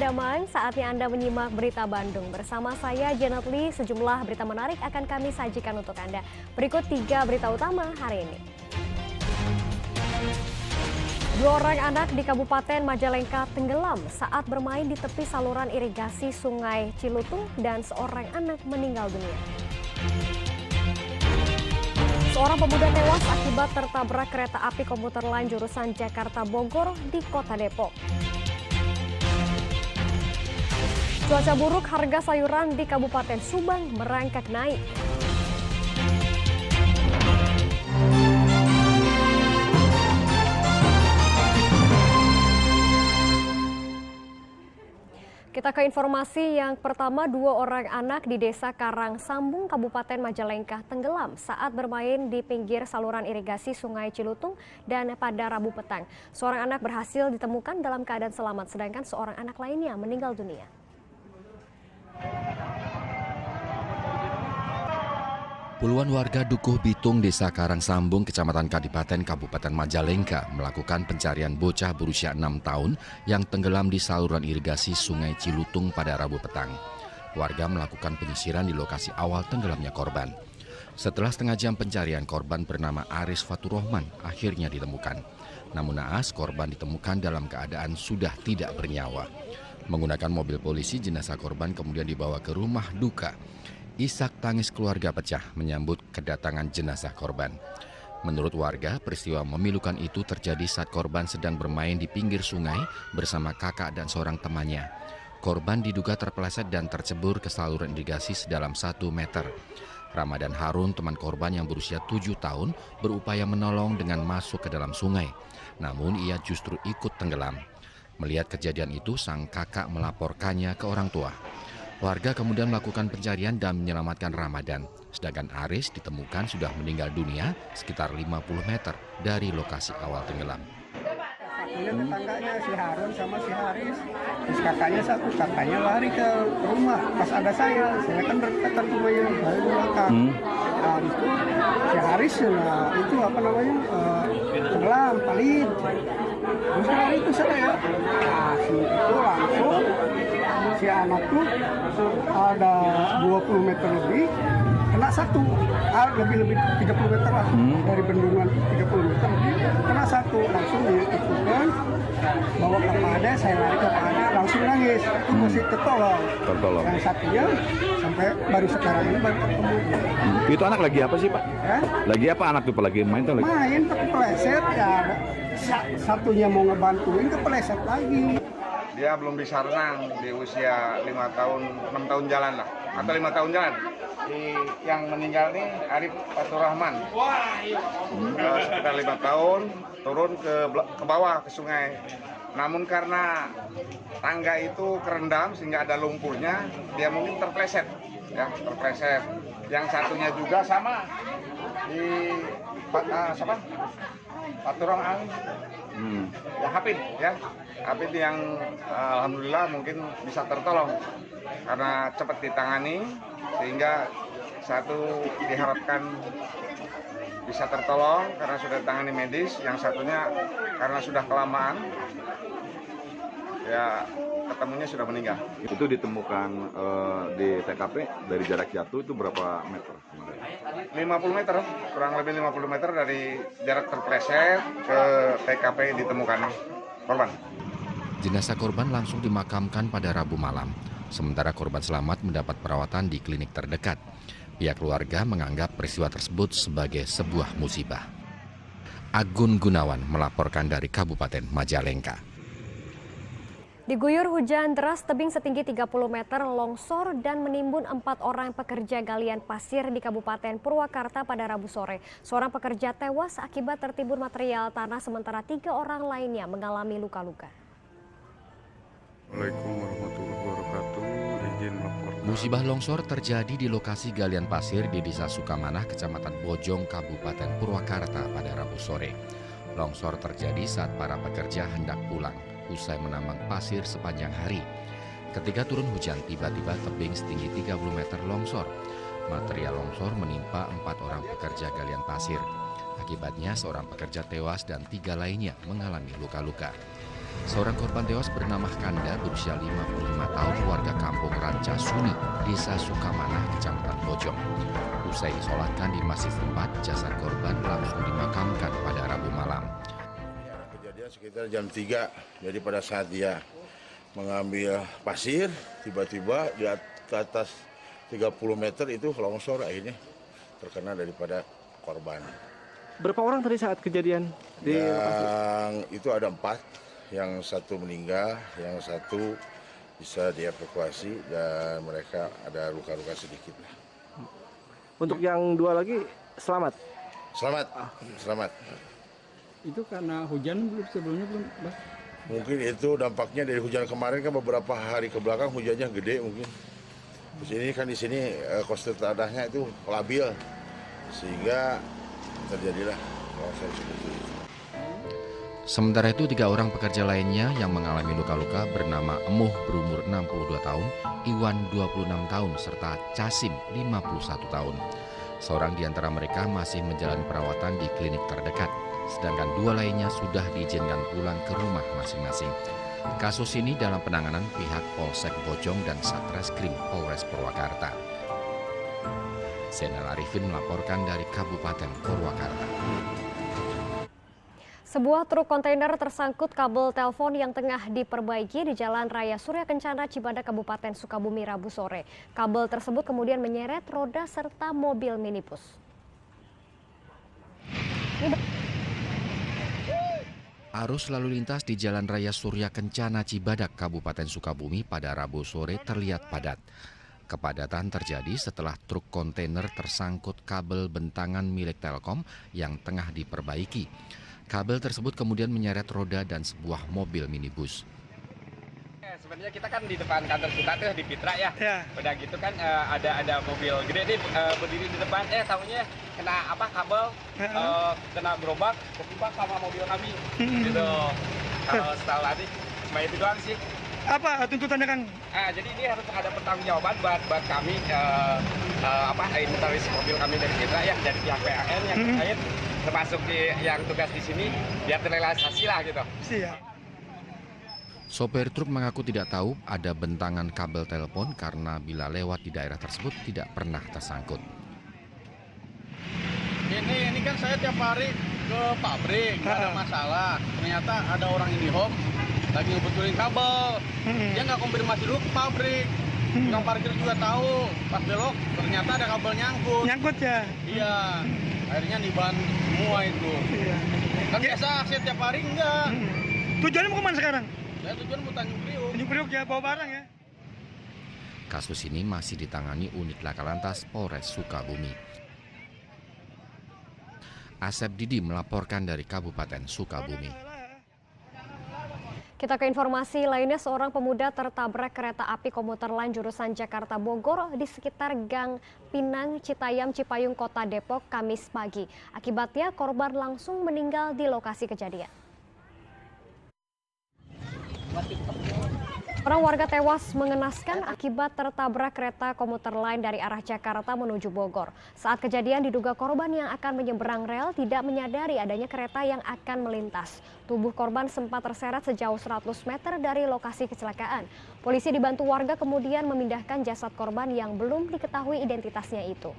Damang, saatnya Anda menyimak Berita Bandung. Bersama saya, Janet Lee, sejumlah berita menarik akan kami sajikan untuk Anda. Berikut 3 berita utama hari ini. 2 orang anak di Kabupaten Majalengka tenggelam saat bermain di tepi saluran irigasi Sungai Cilutung dan seorang anak meninggal dunia. Seorang pemuda tewas akibat tertabrak kereta api komuter lain jurusan Jakarta-Bogor di Kota Depok. Cuaca buruk, harga sayuran di Kabupaten Subang merangkak naik. Kita ke informasi yang pertama, 2 orang anak di Desa Karangsambung, Kabupaten Majalengka tenggelam saat bermain di pinggir saluran irigasi Sungai Cilutung dan pada Rabu petang. Seorang anak berhasil ditemukan dalam keadaan selamat, sedangkan seorang anak lainnya meninggal dunia. Puluhan warga Dukuh Bitung, Desa Karangsambung, Kecamatan Kadipaten, Kabupaten Majalengka melakukan pencarian bocah berusia 6 tahun yang tenggelam di saluran irigasi Sungai Cilutung pada Rabu petang. Warga melakukan penyisiran di lokasi awal tenggelamnya korban. Setelah setengah jam pencarian, korban bernama Aris Faturrohman akhirnya ditemukan. Namun naas, korban ditemukan dalam keadaan sudah tidak bernyawa. Menggunakan mobil polisi, jenazah korban kemudian dibawa ke rumah duka. Isak tangis keluarga pecah menyambut kedatangan jenazah korban. Menurut warga, peristiwa memilukan itu terjadi saat korban sedang bermain di pinggir sungai bersama kakak dan seorang temannya. Korban diduga terpeleset dan tercebur ke saluran irigasi sedalam 1 meter. Ramadan Harun, teman korban yang berusia 7 tahun, berupaya menolong dengan masuk ke dalam sungai. Namun ia justru ikut tenggelam. Melihat kejadian itu, sang kakak melaporkannya ke orang tua. Warga kemudian melakukan pencarian dan menyelamatkan Ramadan. Sedangkan Aris ditemukan sudah meninggal dunia sekitar 50 meter dari lokasi awal tenggelam. Tetangganya si Harun sama si Haris, terus kakaknya satu, kakaknya lari ke rumah. Pas ada saya kan berdekatan rumahnya dari belakang. Nah, itu si Haris, nah, itu apa namanya, tenggelam, palit. Terus lari itu saya. Nah, si itu langsung, si anak tuh ada 20 meter lebih, kena satu, lebih 30 meter lah, dari bendungan 30 meter lebih, kena satu, langsung diikutkan, bawa ke Pada, saya lari ke Pada, langsung nangis, itu masih tertolong. Yang satunya sampai baru sekarang ini baru ketemu. Itu anak lagi apa sih Pak? Ya? Lagi apa anak tuh Pak? Lagi main tuh lagi? Main tapi kepleset, ya satunya mau ngebantuin kepleset lagi. Dia belum bisa renang di usia 6 tahun jalan lah, atau 5 tahun jalan. Yang meninggal nih Arif Faturrohman, sekitar 5 tahun, turun ke bawah ke sungai. Namun karena tangga itu kerendam sehingga ada lumpurnya, dia mungkin terpleset, ya terpleset. Yang satunya juga sama di Faturrohman, ya Hafid yang alhamdulillah mungkin bisa tertolong karena cepat ditangani, sehingga satu diharapkan bisa tertolong karena sudah ditangani medis, yang satunya karena sudah kelamaan ya ketemunya sudah meninggal. Itu ditemukan di TKP dari jarak jatuh itu berapa meter? 50 meter, kurang lebih 50 meter dari jarak terpleset ke TKP ditemukan korban. Jenazah korban langsung dimakamkan pada Rabu malam. Sementara korban selamat mendapat perawatan di klinik terdekat. Pihak keluarga menganggap peristiwa tersebut sebagai sebuah musibah. Agun Gunawan melaporkan dari Kabupaten Majalengka. Diguyur hujan deras, tebing setinggi 30 meter longsor dan menimbun 4 orang pekerja galian pasir di Kabupaten Purwakarta pada Rabu sore. Seorang pekerja tewas akibat tertimbun material tanah, sementara 3 orang lainnya mengalami luka-luka. Assalamualaikum warahmatullahi wabarakatuh. Izin lapor. Musibah longsor terjadi di lokasi galian pasir di Desa Sukamanah, Kecamatan Bojong, Kabupaten Purwakarta pada Rabu sore. Longsor terjadi saat para pekerja hendak pulang usai menambang pasir sepanjang hari. Ketika turun hujan, tiba-tiba tebing setinggi 30 meter longsor. Material longsor menimpa 4 orang pekerja galian pasir. Akibatnya seorang pekerja tewas dan 3 lainnya mengalami luka-luka. Seorang korban tewas bernama Kanda berusia 55 tahun warga kampung Ranca Suni, Desa Sukamanah, Kecamatan Bojong. Usai disolatkan di masjid tempat, jasad korban langsung dimakamkan pada Rabu malam. Kejadian sekitar jam 3, jadi pada saat dia mengambil pasir, tiba-tiba di atas 30 meter itu longsor, akhirnya terkena daripada korban. Berapa orang tadi saat kejadian di lokasi? Yang itu ada 4, yang satu meninggal, yang satu bisa dievakuasi dan mereka ada luka-luka sedikit. Untuk yang 2 lagi selamat? Selamat. Itu karena hujan belum sebelumnya belum, Bang? Mungkin itu dampaknya dari hujan kemarin kan beberapa hari ke belakang hujannya gede mungkin. Terus ini kan di sini kostur tanahnya itu labil sehingga terjadilah longsor seperti itu. Sementara itu 3 orang pekerja lainnya yang mengalami luka-luka bernama Emuh berumur 62 tahun, Iwan 26 tahun, serta Casim 51 tahun. Seorang di antara mereka masih menjalani perawatan di klinik terdekat, sedangkan 2 lainnya sudah diizinkan pulang ke rumah masing-masing. Kasus ini dalam penanganan pihak Polsek Bojong dan Satreskrim Polres Purwakarta. Zainal Arifin melaporkan dari Kabupaten Purwakarta. Sebuah truk kontainer tersangkut kabel telepon yang tengah diperbaiki di Jalan Raya Surya Kencana, Cibadak, Kabupaten Sukabumi, Rabu sore. Kabel tersebut kemudian menyeret roda serta mobil minibus. Arus lalu lintas di Jalan Raya Surya Kencana, Cibadak, Kabupaten Sukabumi pada Rabu sore terlihat padat. Kepadatan terjadi setelah truk kontainer tersangkut kabel bentangan milik Telkom yang tengah diperbaiki. Kabel tersebut kemudian menyeret roda dan sebuah mobil minibus. Sebenarnya kita kan di depan kantor Suka tuh di Pitra ya. Udah gitu kan ada mobil gede nih berdiri di depan. Tahunya kena kabel, kena gerobak, ketimpa sama mobil kami. Gitu. Kalau setelah tadi cuma itu doang sih. Apa tuntutannya, Kang? Jadi ini harus ada pertanggungjawaban buat kami inventaris mobil kami dari Pitra ya, dari pihak PAN yang terkait, termasuk yang tugas di sini biar terrealisasi lah gitu. Siap. Sopir truk mengaku tidak tahu ada bentangan kabel telepon karena bila lewat di daerah tersebut tidak pernah tersangkut. Ini kan saya tiap hari ke pabrik, nggak ada masalah. Ternyata ada orang IndiHome lagi ngebetulin kabel. Dia nggak konfirmasi dulu ke pabrik. Tukang parkir juga tahu. Pas belok ternyata ada kabel nyangkut. Nyangkut ya? Iya. Akhirnya diban semua itu. Iya. Kan biasa saya tiap hari enggak. Tujuannya mau kemana sekarang? Saya tujuan mau Tanjung Priok. Tanjung Priok ya, bawa barang ya? Kasus ini masih ditangani unit Laka Lantas Polres Sukabumi. Asep Didi melaporkan dari Kabupaten Sukabumi. Kita ke informasi lainnya, seorang pemuda tertabrak kereta api komuter lain jurusan Jakarta Bogor di sekitar Gang Pinang, Citayam, Cipayung, Kota Depok, Kamis pagi. Akibatnya korban langsung meninggal di lokasi kejadian. Orang warga tewas mengenaskan akibat tertabrak kereta komuter lain dari arah Jakarta menuju Bogor. Saat kejadian diduga korban yang akan menyeberang rel tidak menyadari adanya kereta yang akan melintas. Tubuh korban sempat terseret sejauh 100 meter dari lokasi kecelakaan. Polisi dibantu warga kemudian memindahkan jasad korban yang belum diketahui identitasnya itu.